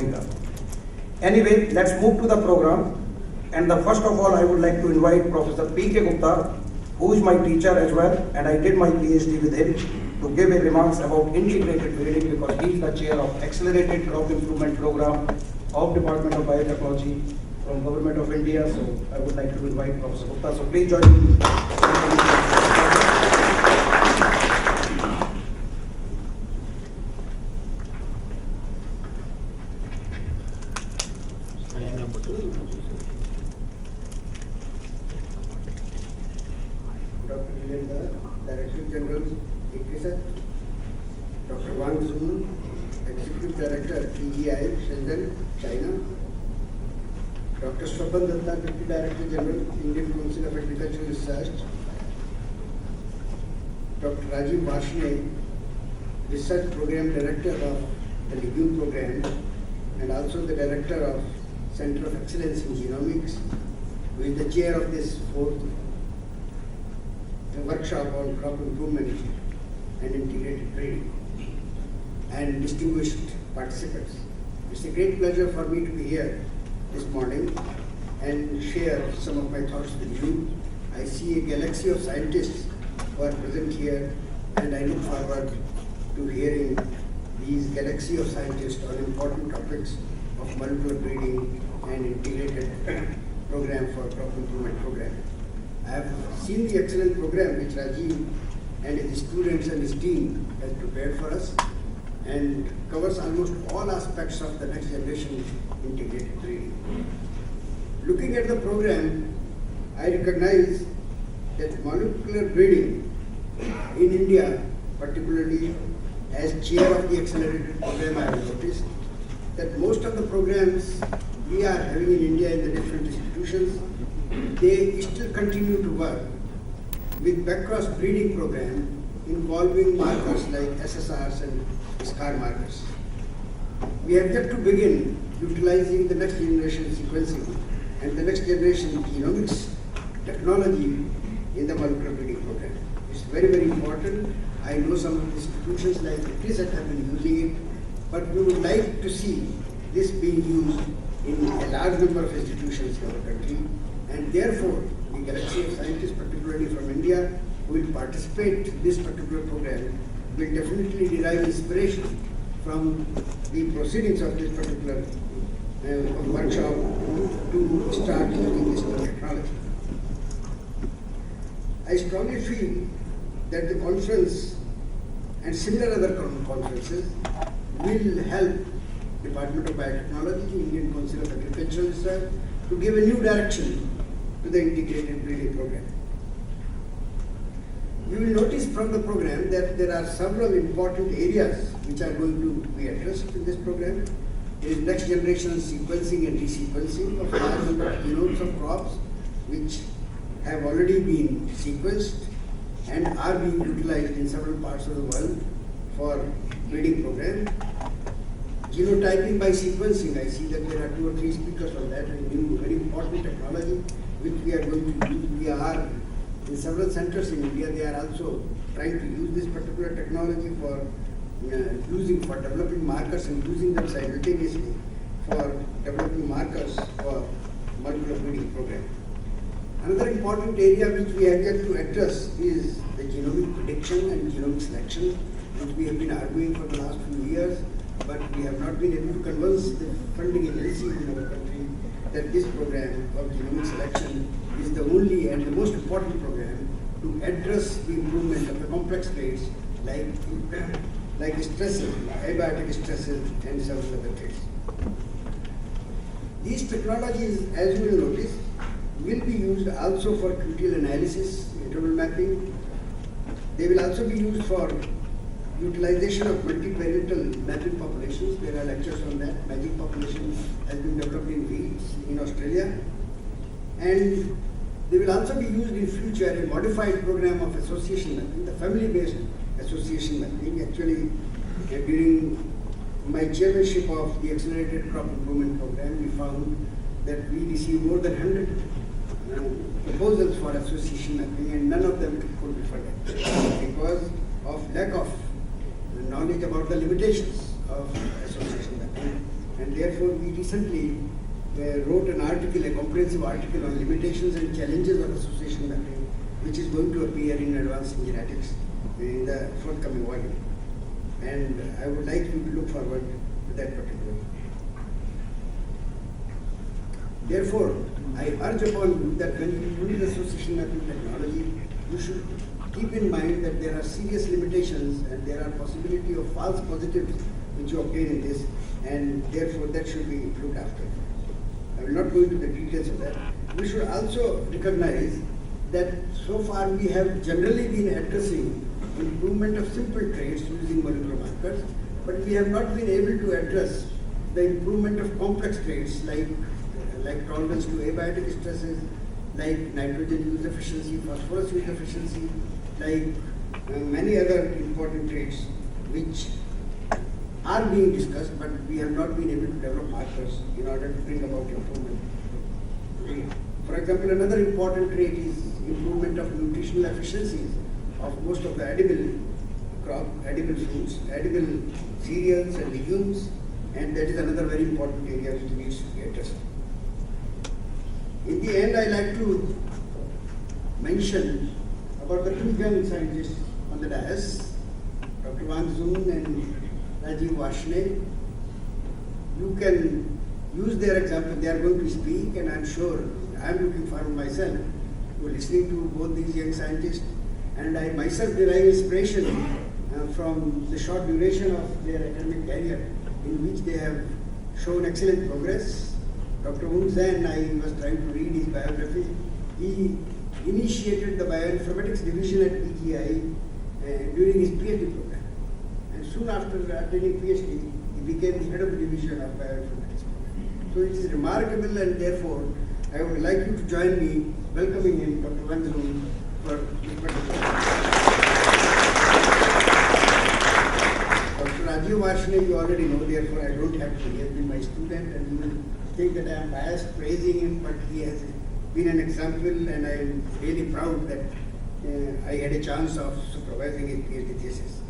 होएगा. Anyway, let's move to the program. And the first of all, I would like to invite Professor P.K. Gupta, who is my teacher as well, and I did my PhD with him, to give a remarks about integrated breeding because he is the chair of Accelerated Crop Improvement Program of Department of Biotechnology from Government of India. So I would like to invite Professor Gupta. So please join me. Dr. Lilendra, Director General, ICRISAT, Dr. Wang Zun, Executive Director, PGI, Shenzhen, China, Dr. Swapan Datta, Deputy Director General, Indian Council of Agricultural Research, Dr. Rajiv Varshney, Research Program Director of the Legume Program, and also the Director of Center of Excellence in Genomics, who is the chair of this fourth workshop on crop improvement and integrated breeding, and distinguished participants. It's a great pleasure for me to be here this morning and share some of my thoughts with you. I see a galaxy of scientists who are present here, and I look forward to hearing these galaxy of scientists on important topics of molecular breeding and integrated program for crop improvement program. I have seen the excellent program which Rajiv and his students and his team has prepared for us and covers almost all aspects of the next generation integrated breeding. Looking at the program, I recognize that molecular breeding in India, particularly as chair of the accelerated program, I have noticed that most of the programs we are having in India in the different institutions, they still continue to work with backcross breeding program involving markers like SSRs and SCAR markers. We have yet to begin utilizing the next generation sequencing and the next generation genomics technology in the molecular breeding program. It's very, very important. I know some of the institutions like ICRISAT have been using it, but we would like to see this being used in a large number of institutions in our country. And therefore, the galaxy of scientists, particularly from India, who will participate in this particular program, will definitely derive inspiration from the proceedings of this particular workshop to start using this new technology. I strongly feel that the conference and similar other conferences will help Department of Biotechnology, Indian Council of Agricultural Research to give a new direction to the integrated breeding program. You will notice from the program that there are several important areas which are going to be addressed in this program. There is next generation sequencing and resequencing of large number of genomes of crops which have already been sequenced and are being utilized in several parts of the world for breeding program. Genotyping by sequencing, I see that there are 2 or 3 speakers on that, and new very important technology which we are going to use. We are in several centers in India, they are also trying to use this particular technology for developing markers and using them simultaneously for developing markers for molecular breeding program. Another important area which we have yet to address is the genomic prediction and genomic selection, which we have been arguing for the last few years, but we have not been able to convince the funding agencies in our country that this program of genomic selection is the only and the most important program to address the improvement of the complex traits like stresses, abiotic stresses, and several other traits. These technologies, as you will notice, will be used also for QTL analysis, interval mapping. They will also be used for utilization of multivariatal mapping populations. There are lectures on that. Magic population has been developed in weeds in Australia. And they will also be used in future a modified program of association mapping, the family-based association mapping. Actually, during my chairmanship of the Accelerated Crop Improvement Program, we found that we received more than 100 proposals for association mapping, and none of them could be funded because of lack of knowledge about the limitations of association mapping. And therefore, we recently wrote an article, a comprehensive article on limitations and challenges of association mapping, which is going to appear in Advanced in Genetics in the forthcoming volume. And I would like you to look forward to that particular. Therefore, I urge upon you that when you use association mapping technology, you should keep in mind that there are serious limitations and there are possibility of false positives which you obtain in this, and therefore that should be looked after. I will not go into the details of that. We should also recognize that so far we have generally been addressing improvement of simple traits using molecular markers, but we have not been able to address the improvement of complex traits like tolerance to abiotic stresses, like nitrogen use efficiency, phosphorus use efficiency, like many other important traits which are being discussed, but we have not been able to develop markers in order to bring about improvement. For example, another important trait is improvement of nutritional efficiencies of most of the edible crop, edible fruits, edible cereals and legumes, and that is another very important area which needs to be addressed. In the end, I like to mention about the two young scientists on the dais, Dr. Wang Zun and Rajiv Varshney. You can use their example. They are going to speak, and I'm sure I'm looking forward myself to listening to both these young scientists. And I myself derive inspiration from the short duration of their academic career, in which they have shown excellent progress. Dr. Wang Zun, I was trying to read his biography. He initiated the bioinformatics division at PGI during his PhD program. And soon after attaining PhD, he became the head of the division of bioinformatics program. So it is remarkable, and therefore I would like you to join me welcoming him, Dr. Wang Zun, for this particular. Dr. Rajiv Varshney, you already know, therefore I don't have to. He has been my student, and you will think that I am biased praising him, but he has been an example, and I am really proud that I had a chance of supervising his PhD thesis.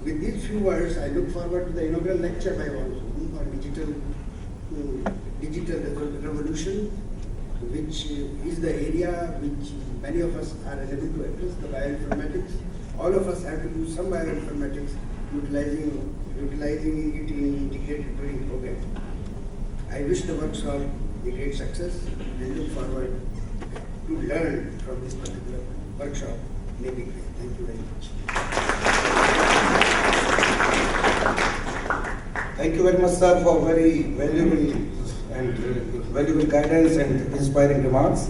With these few words, I look forward to the inaugural lecture by Wang Zun on digital revolution, which is the area which many of us are unable to address, the bioinformatics. All of us have to do some bioinformatics, utilizing it in integrated training program. I wish the workshop a great success and look forward to learn from this particular workshop in a big way. Thank you very much. Thank you very much, sir, for very valuable guidance and inspiring remarks.